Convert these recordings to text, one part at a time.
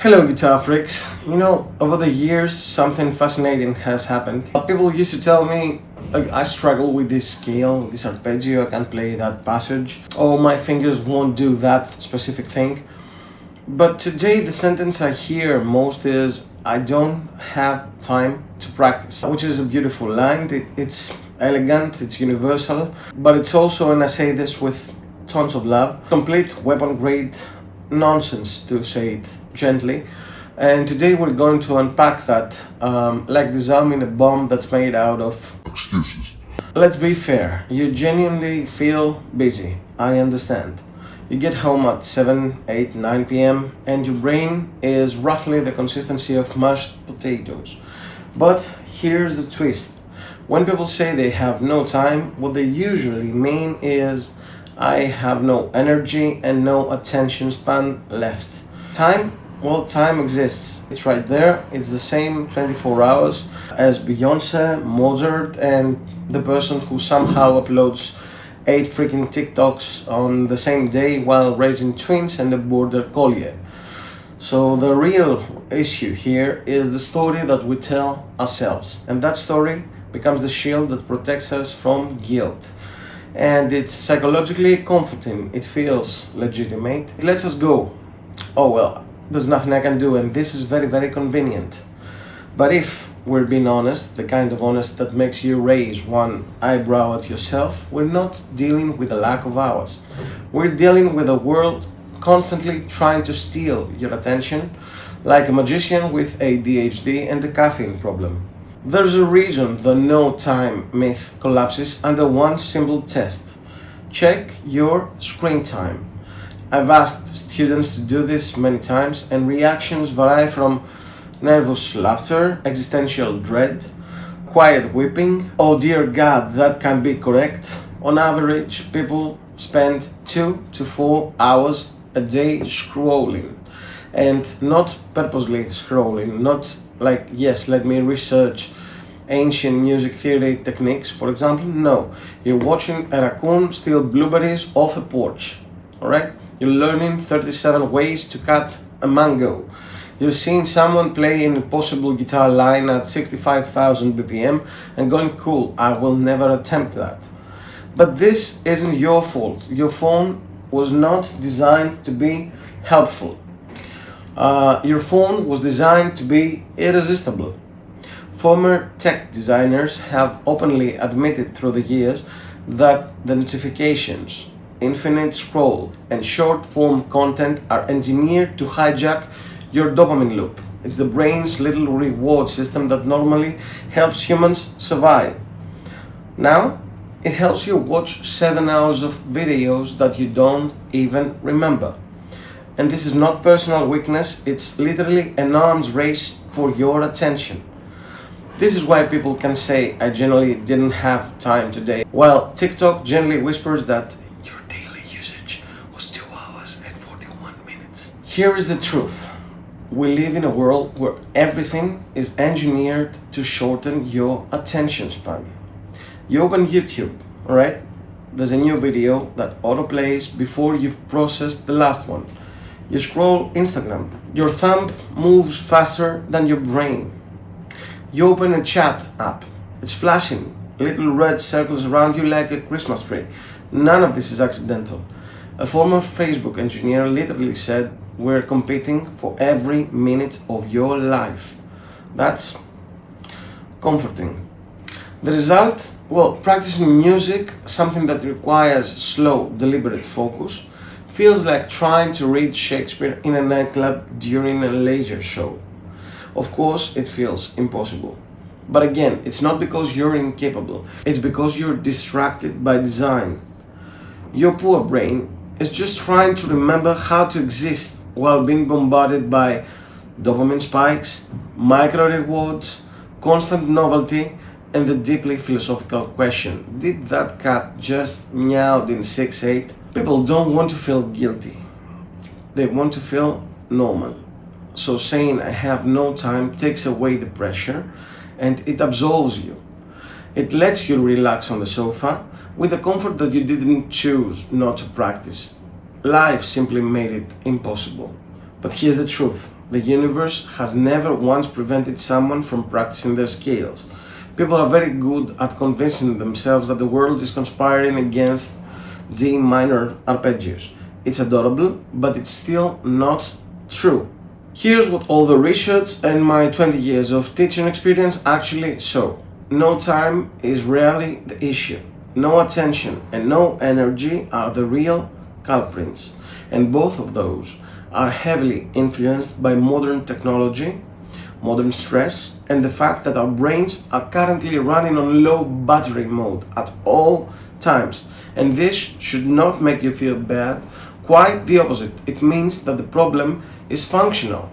Hello, guitar freaks. Over the years, something fascinating has happened. People used to tell me I struggle with this scale, this arpeggio, I can't play that passage, or my fingers won't do that specific thing. But today, the sentence I hear most is, I don't have time to practice, which is a beautiful line. It's elegant, it's universal, but it's also, and I say this with tons of love, complete weapon grade nonsense, to say it gently. And today we're going to unpack that like disarming a bomb that's made out of excuses. Let's be fair, you genuinely feel busy, I understand. You get home at 7, 8, 9 p.m. and your brain is roughly the consistency of mashed potatoes. But here's the twist. When people say they have no time, what they usually mean is I have no energy and no attention span left. Time? Well, time exists. It's right there. It's the same 24 hours as Beyonce, Mozart, and the person who somehow uploads 8 freaking TikToks on the same day while raising twins and a border collie. So the real issue here is the story that we tell ourselves. And that story becomes the shield that protects us from guilt. And it's psychologically comforting. It feels legitimate. It lets us go. Oh well, there's nothing I can do, and this is very, very convenient. But if we're being honest, the kind of honest that makes you raise one eyebrow at yourself, we're not dealing with a lack of hours. We're dealing with a world constantly trying to steal your attention, like a magician with ADHD and a caffeine problem. There's a reason the no time myth collapses under one simple test. Check your screen time. I've asked students to do this many times, and reactions vary from nervous laughter, existential dread, quiet weeping, oh dear God, that can be correct. On average, people spend 2 to 4 hours a day scrolling, and not purposely scrolling, not like, yes, let me research ancient music theory techniques, for example. No, you're watching a raccoon steal blueberries off a porch, alright? You're learning 37 ways to cut a mango. You're seeing someone play an impossible guitar line at 65,000 BPM and going, cool, I will never attempt that. But this isn't your fault. Your phone was not designed to be helpful. Your phone was designed to be irresistible. Former tech designers have openly admitted through the years that the notifications, infinite scroll, and short-form content are engineered to hijack your dopamine loop. It's the brain's little reward system that normally helps humans survive. Now, it helps you watch 7 hours of videos that you don't even remember. And this is not personal weakness, it's literally an arms race for your attention. This is why people can say, I generally didn't have time today, while TikTok gently whispers that your daily usage was 2 hours and 41 minutes. Here is the truth. We live in a world where everything is engineered to shorten your attention span. You open YouTube, alright? There's a new video that autoplays before you've processed the last one. You scroll Instagram. Your thumb moves faster than your brain. You open a chat app. It's flashing little red circles around you like a Christmas tree. None of this is accidental. A former Facebook engineer literally said, we're competing for every minute of your life. That's comforting. The result? Well, practicing music, something that requires slow, deliberate focus, feels like trying to read Shakespeare in a nightclub during a leisure show. Of course, it feels impossible. But again, it's not because you're incapable, it's because you're distracted by design. Your poor brain is just trying to remember how to exist while being bombarded by dopamine spikes, micro rewards, constant novelty, and the deeply philosophical question, did that cat just meowed in 6/8? People don't want to feel guilty. They want to feel normal. So saying I have no time takes away the pressure and it absolves you. It lets you relax on the sofa with the comfort that you didn't choose not to practice. Life simply made it impossible. But here's the truth. the universe has never once prevented someone from practicing their skills. People are very good at convincing themselves that the world is conspiring against D minor arpeggios. It's adorable, but it's still not true. Here's what all the research and my 20 years of teaching experience actually show. No time is rarely the issue. No attention and no energy are the real culprits. And both of those are heavily influenced by modern technology, modern stress, and the fact that our brains are currently running on low battery mode at all times. And this should not make you feel bad. Quite the opposite. It means that the problem is functional.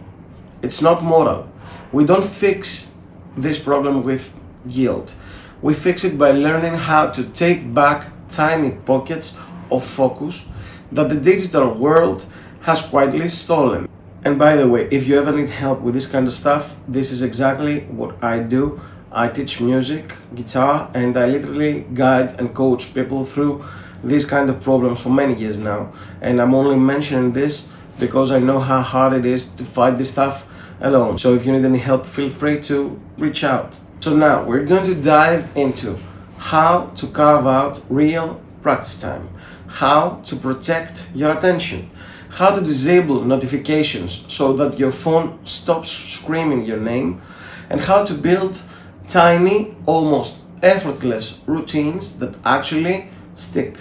It's not moral. We don't fix this problem with guilt. We fix it by learning how to take back tiny pockets of focus that the digital world has quietly stolen. And by the way, if you ever need help with this kind of stuff, this is exactly what I do. I teach music, guitar, and I literally guide and coach people through these kind of problems for many years now. And I'm only mentioning this because I know how hard it is to fight this stuff alone. So if you need any help, feel free to reach out. So now we're going to dive into how to carve out real practice time, how to protect your attention, how to disable notifications so that your phone stops screaming your name, and how to build tiny, almost effortless routines that actually stick.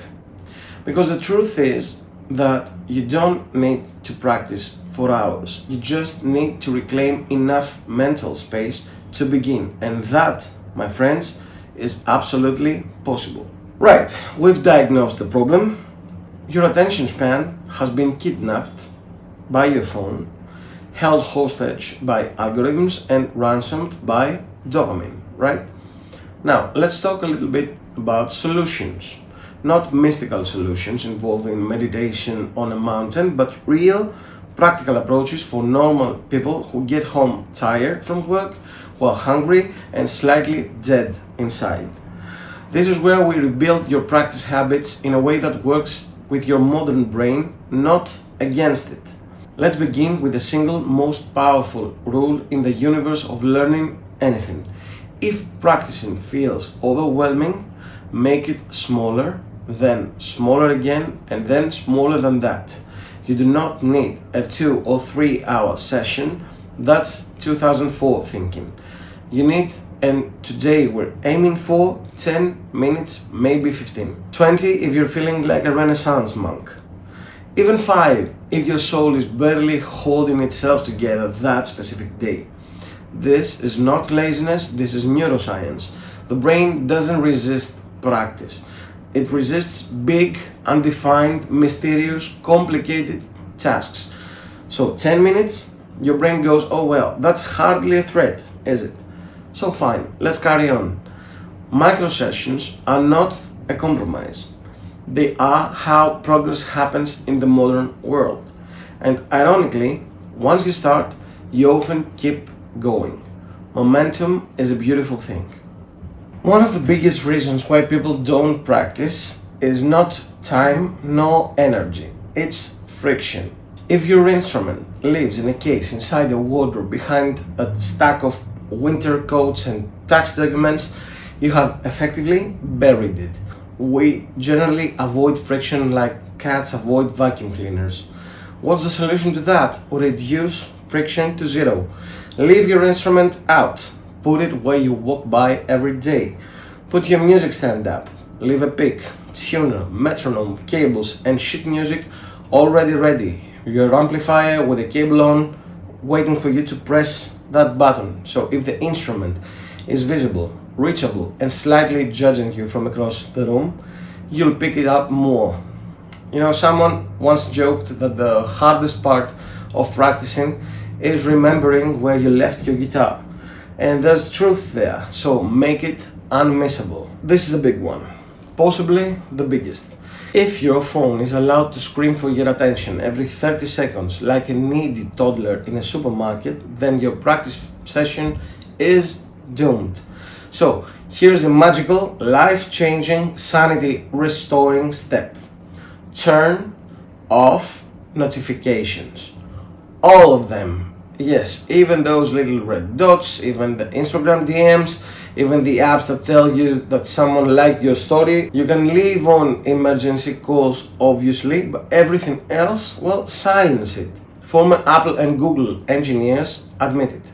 Because the truth is that you don't need to practice for hours. You just need to reclaim enough mental space to begin. And that, my friends, is absolutely possible. Right, we've diagnosed the problem. Your attention span has been kidnapped by your phone, held hostage by algorithms, and ransomed by dopamine, right? Now, let's talk a little bit about solutions. Not mystical solutions involving meditation on a mountain, but real practical approaches for normal people who get home tired from work, who are hungry and slightly dead inside. This is where we rebuild your practice habits in a way that works with your modern brain, not against it. Let's begin with the single most powerful rule in the universe of learning anything. If practicing feels overwhelming, make it smaller, then smaller again, and then smaller than that. You do not need a 2 or 3 hour session. That's 2004 thinking. You need, and today we're aiming for 10 minutes, maybe 15. 20 if you're feeling like a Renaissance monk. Even 5 if your soul is barely holding itself together that specific day. This is not laziness, this is neuroscience. The brain doesn't resist practice. It resists big, undefined, mysterious, complicated tasks. So 10 minutes, your brain goes, oh well, that's hardly a threat, is it? So fine, let's carry on. Micro sessions are not a compromise. They are how progress happens in the modern world. And ironically, once you start, you often keep going. Momentum is a beautiful thing. One of the biggest reasons why people don't practice is not time nor energy. It's friction. If your instrument lives in a case inside a wardrobe behind a stack of winter coats and tax documents, you have effectively buried it. We generally avoid friction like cats avoid vacuum cleaners. What's the solution to that? Reduce friction to zero. Leave your instrument out. Put it where you walk by every day. Put your music stand up. Leave a pick, tuner, metronome, cables, and sheet music already ready. Your amplifier with a cable on, waiting for you to press that button. So if the instrument is visible, reachable, and slightly judging you from across the room, you'll pick it up more. You know, someone once joked that the hardest part of practicing is remembering where you left your guitar. And there's truth there, so make it unmissable. This is a big one, possibly the biggest. If your phone is allowed to scream for your attention every 30 seconds like a needy toddler in a supermarket, then your practice session is doomed. So here's a magical, life-changing, sanity-restoring step. Turn off notifications. All of them. Yes, even those little red dots, even the Instagram DMs, even the apps that tell you that someone liked your story. You can leave on emergency calls, obviously, but everything else, well, silence it. Former Apple and Google engineers admit it.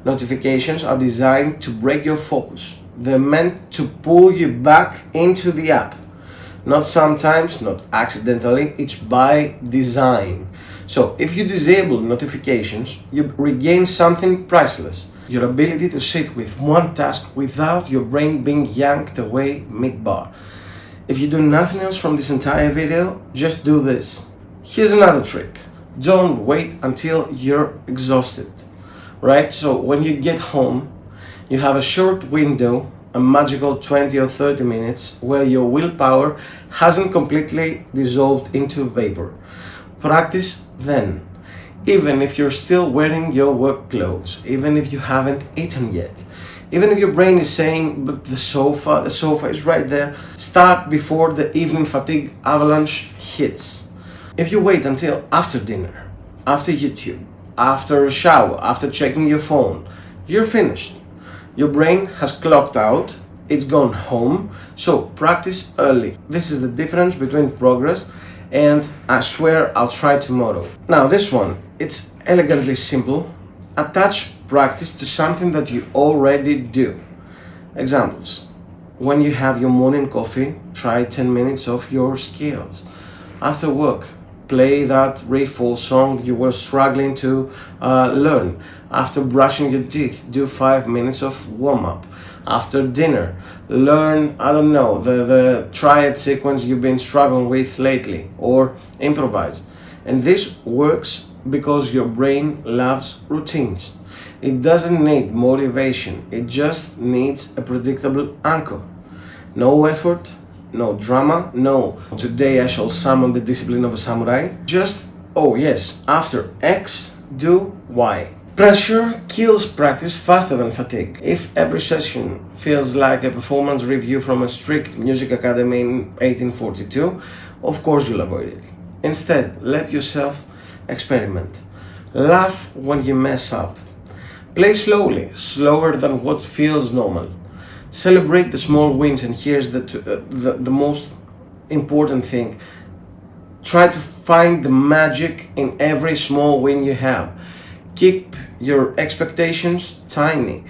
Notifications are designed to break your focus. They're meant to pull you back into the app. Not sometimes, not accidentally, it's by design. So if you disable notifications, you regain something priceless. Your ability to sit with one task without your brain being yanked away mid-bar. If you do nothing else from this entire video, just do this. Here's another trick. Don't wait until you're exhausted. Right? So when you get home, you have a short window, a magical 20 or 30 minutes where your willpower hasn't completely dissolved into vapor. Practice then, even if you're still wearing your work clothes, even if you haven't eaten yet, even if your brain is saying, but the sofa is right there. Start before the evening fatigue avalanche hits. If you wait until after dinner, after YouTube, after a shower, after checking your phone, you're finished. Your brain has clocked out, it's gone home, so practice early. This is the difference between progress and I swear I'll try tomorrow. Now this one, it's elegantly simple. Attach practice to something that you already do. Examples. When you have your morning coffee, try 10 minutes of your scales. After work, play that riff song you were struggling to learn. After brushing your teeth, do 5 minutes of warm-up. After dinner, learn, I don't know, the triad sequence you've been struggling with lately, or improvise. And this works because your brain loves routines. It doesn't need motivation, it just needs a predictable anchor. No effort, no drama, no today I shall summon the discipline of a samurai. Just, oh yes, after X, do Y. Pressure kills practice faster than fatigue. If every session feels like a performance review from a strict music academy in 1842, of course you'll avoid it. Instead, let yourself experiment. Laugh when you mess up. Play slowly, slower than what feels normal. Celebrate the small wins, and here's the most important thing. Try to find the magic in every small win you have. Keep your expectations tiny.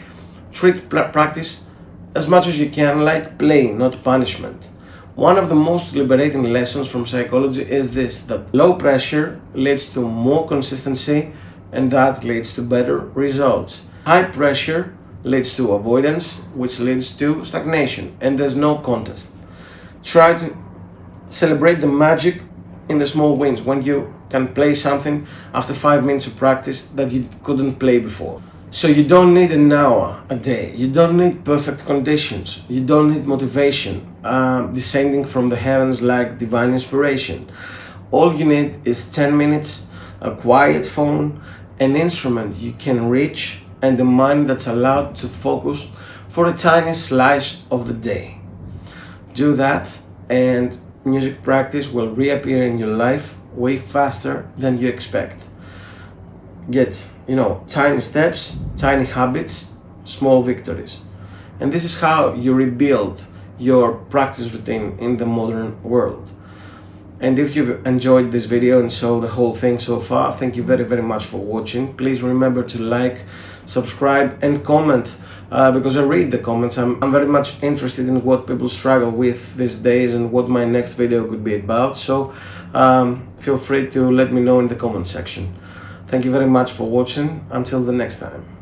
Treat practice as much as you can like play, not punishment. One of the most liberating lessons from psychology is this, that low pressure leads to more consistency, and that leads to better results. High pressure leads to avoidance, which leads to stagnation, and there's no contest. Try to celebrate the magic in the small wins, when you can play something after 5 minutes of practice that you couldn't play before. So you don't need an hour a day, you don't need perfect conditions, you don't need motivation descending from the heavens like divine inspiration. All you need is 10 minutes, a quiet phone, an instrument you can reach, and a mind that's allowed to focus for a tiny slice of the day. Do that and music practice will reappear in your life way faster than you expect. Get, tiny steps, tiny habits, small victories. And this is how you rebuild your practice routine in the modern world. And if you've enjoyed this video and saw the whole thing so far, thank you very, very much for watching. Please remember to like, subscribe and comment because I read the comments. I'm very much interested in what people struggle with these days and what my next video could be about. So feel free to let me know in the comment section. Thank you very much for watching. Until the next time.